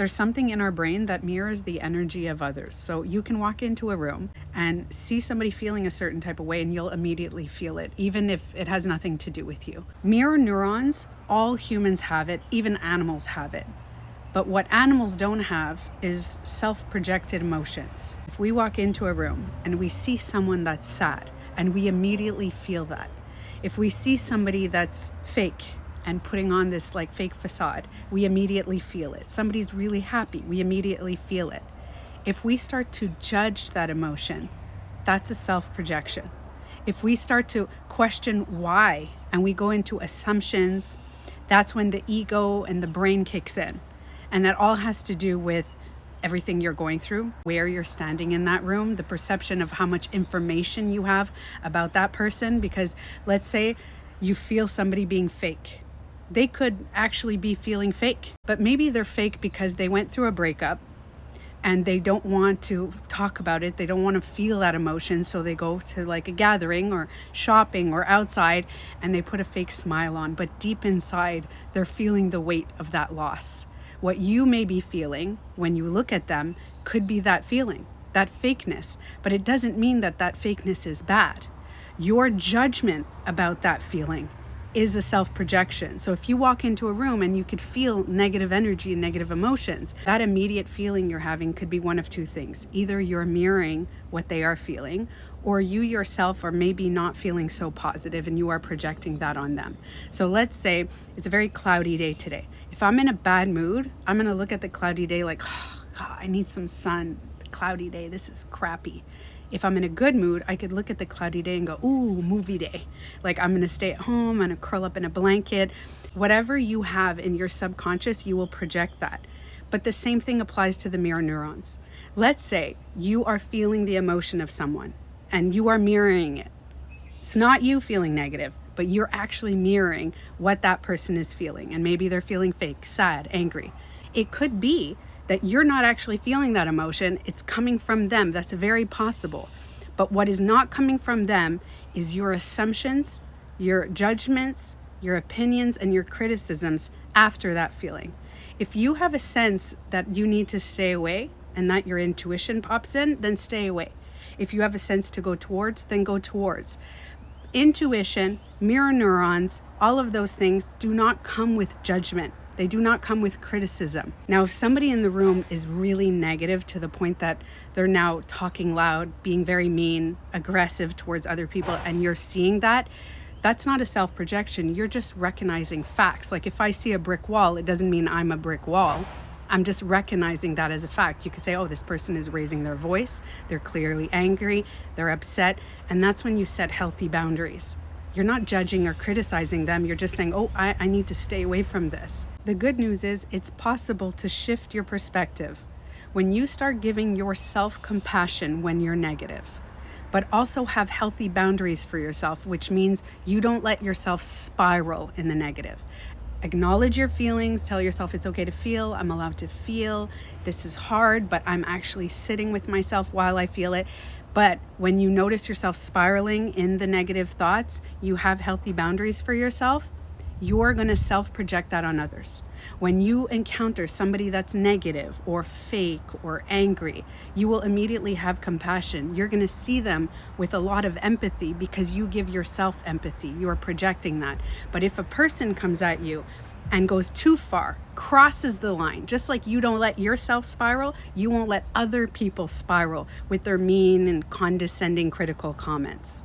There's something in our brain that mirrors the energy of others. So you can walk into a room and see somebody feeling a certain type of way and you'll immediately feel it, even if it has nothing to do with you. Mirror neurons, all humans have it, even animals have it. But what animals don't have is self-projected emotions. If we walk into a room and we see someone that's sad and we immediately feel that. If we see somebody that's fake and putting on this like fake facade, we immediately feel it. Somebody's really happy, we immediately feel it. If we start to judge that emotion, that's a self-projection. If we start to question why and we go into assumptions, that's when the ego and the brain kicks in. And that all has to do with everything you're going through, where you're standing in that room, the perception of how much information you have about that person. Because let's say you feel somebody being fake. They could actually be feeling fake, but maybe they're fake because they went through a breakup and they don't want to talk about it. They don't want to feel that emotion. So they go to like a gathering or shopping or outside and they put a fake smile on, but deep inside, they're feeling the weight of that loss. What you may be feeling when you look at them could be that feeling, that fakeness, but it doesn't mean that that fakeness is bad. Your judgment about that feeling is a self-projection. So if you walk into a room and you could feel negative energy and negative emotions, that immediate feeling you're having could be one of two things. Either you're mirroring what they are feeling, or you yourself are maybe not feeling so positive and you are projecting that on them. So let's say it's a very cloudy day today. If I'm in a bad mood, I'm gonna look at the cloudy day like, oh, God, I need some sun. The cloudy day, this is crappy. If I'm in a good mood, I could look at the cloudy day and go, ooh, movie day. Like I'm gonna stay at home, I'm gonna curl up in a blanket. Whatever you have in your subconscious, you will project that. But the same thing applies to the mirror neurons. Let's say you are feeling the emotion of someone and you are mirroring it. It's not you feeling negative, but you're actually mirroring what that person is feeling. And maybe they're feeling fake, sad, angry. It could be that you're not actually feeling that emotion, it's coming from them. That's very possible. But what is not coming from them is your assumptions, your judgments, your opinions, and your criticisms after that feeling. If you have a sense that you need to stay away and that your intuition pops in, then stay away. If you have a sense to go towards, then go towards. Intuition, mirror neurons, all of those things do not come with judgment. They do not come with criticism. Now, if somebody in the room is really negative to the point that they're now talking loud, being very mean, aggressive towards other people, and you're seeing that, that's not a self-projection. You're just recognizing facts. Like if I see a brick wall, it doesn't mean I'm a brick wall. I'm just recognizing that as a fact. You could say, oh, this person is raising their voice. They're clearly angry. They're upset. And that's when you set healthy boundaries. You're not judging or criticizing them. You're just saying, oh, I need to stay away from this. The good news is it's possible to shift your perspective when you start giving yourself compassion when you're negative, but also have healthy boundaries for yourself, which means you don't let yourself spiral in the negative. Acknowledge your feelings, tell yourself it's okay to feel, I'm allowed to feel, this is hard, but I'm actually sitting with myself while I feel it. But when you notice yourself spiraling in the negative thoughts, you have healthy boundaries for yourself, you're gonna self-project that on others. When you encounter somebody that's negative or fake or angry, you will immediately have compassion. You're gonna see them with a lot of empathy because you give yourself empathy. You are projecting that. But if a person comes at you and goes too far, crosses the line, just like you don't let yourself spiral, you won't let other people spiral with their mean and condescending critical comments.